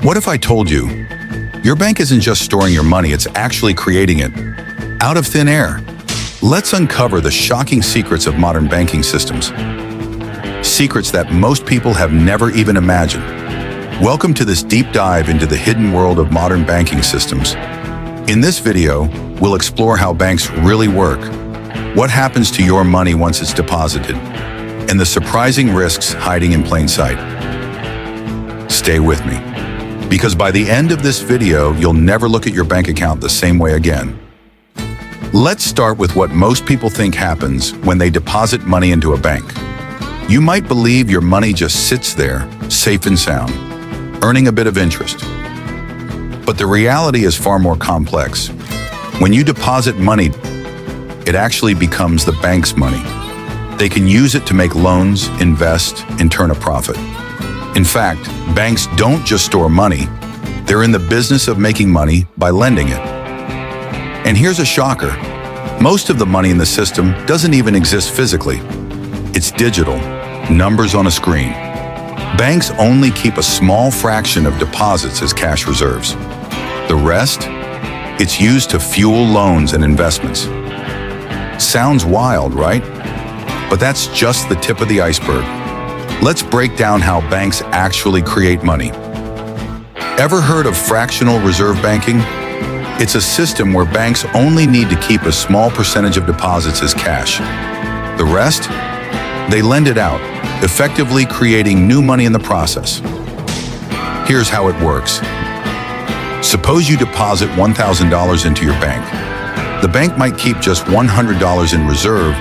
What if I told you, your bank isn't just storing your money, it's actually creating it out of thin air? Let's uncover the shocking secrets of modern banking systems. Secrets that most people have never even imagined. Welcome to this deep dive into the hidden world of modern banking systems. In this video, we'll explore how banks really work, what happens to your money once it's deposited, and the surprising risks hiding in plain sight. Stay with me, because by the end of this video, you'll never look at your bank account the same way again. Let's start with what most people think happens when they deposit money into a bank. You might believe your money just sits there, safe and sound, earning a bit of interest. But the reality is far more complex. When you deposit money, it actually becomes the bank's money. They can use it to make loans, invest, and turn a profit. In fact, banks don't just store money, they're in the business of making money by lending it. And here's a shocker. Most of the money in the system doesn't even exist physically. It's digital, numbers on a screen. Banks only keep a small fraction of deposits as cash reserves. The rest? It's used to fuel loans and investments. Sounds wild, right? But that's just the tip of the iceberg. Let's break down how banks actually create money. Ever heard of fractional reserve banking? It's a system where banks only need to keep a small percentage of deposits as cash. The rest? They lend it out, effectively creating new money in the process. Here's how it works. Suppose you deposit $1,000 into your bank. The bank might keep just $100 in reserve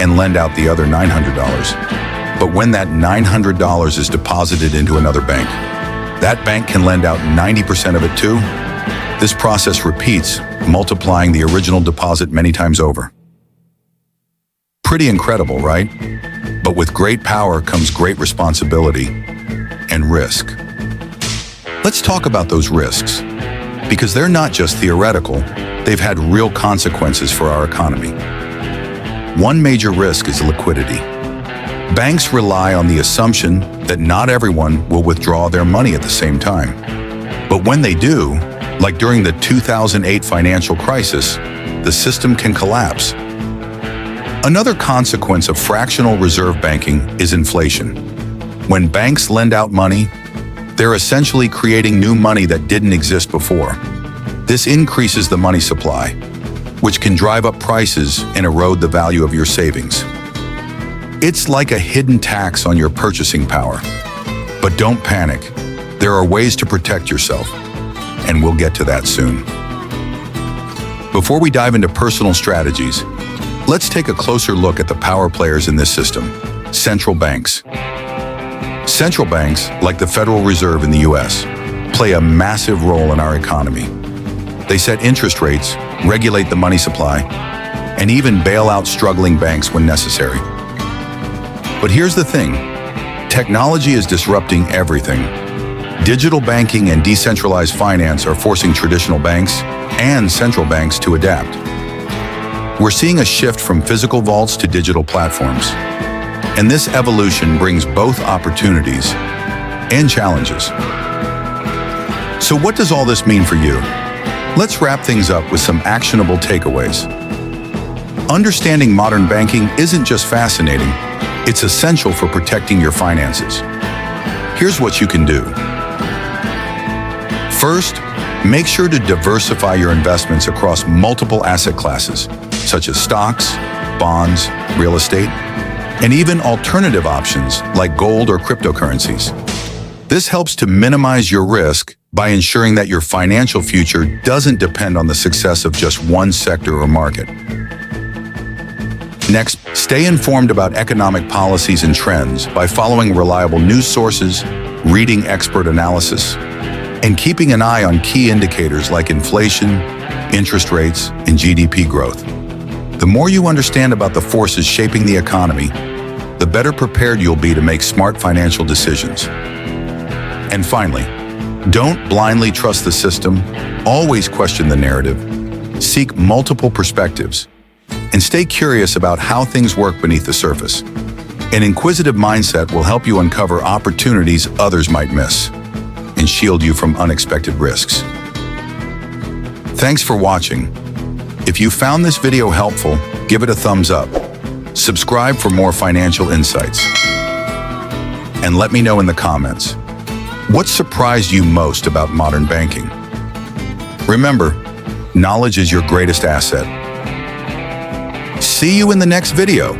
and lend out the other $900. But when that $900 is deposited into another bank, that bank can lend out 90% of it too. This process repeats, multiplying the original deposit many times over. Pretty incredible, right? But with great power comes great responsibility and risk. Let's talk about those risks, because they're not just theoretical, they've had real consequences for our economy. One major risk is liquidity. Banks rely on the assumption that not everyone will withdraw their money at the same time. But when they do, like during the 2008 financial crisis, the system can collapse. Another consequence of fractional reserve banking is inflation. When banks lend out money, they're essentially creating new money that didn't exist before. This increases the money supply, which can drive up prices and erode the value of your savings. It's like a hidden tax on your purchasing power. But don't panic. There are ways to protect yourself, and we'll get to that soon. Before we dive into personal strategies, let's take a closer look at the power players in this system: central banks. Central banks, like the Federal Reserve in the US, play a massive role in our economy. They set interest rates, regulate the money supply, and even bail out struggling banks when necessary. But here's the thing, technology is disrupting everything. Digital banking and decentralized finance are forcing traditional banks and central banks to adapt. We're seeing a shift from physical vaults to digital platforms. And this evolution brings both opportunities and challenges. So what does all this mean for you? Let's wrap things up with some actionable takeaways. Understanding modern banking isn't just fascinating, it's essential for protecting your finances. Here's what you can do. First, make sure to diversify your investments across multiple asset classes, such as stocks, bonds, real estate, and even alternative options like gold or cryptocurrencies. This helps to minimize your risk by ensuring that your financial future doesn't depend on the success of just one sector or market. Next, stay informed about economic policies and trends by following reliable news sources, reading expert analysis, and keeping an eye on key indicators like inflation, interest rates, and GDP growth. The more you understand about the forces shaping the economy, the better prepared you'll be to make smart financial decisions. And finally, don't blindly trust the system, always question the narrative, seek multiple perspectives, and stay curious about how things work beneath the surface. An inquisitive mindset will help you uncover opportunities others might miss. and shield you from unexpected risks. Thanks for watching. If you found this video helpful, give it a thumbs up. Subscribe for more financial insights. And let me know in the comments, what surprised you most about modern banking? Remember, knowledge is your greatest asset. See you in the next video.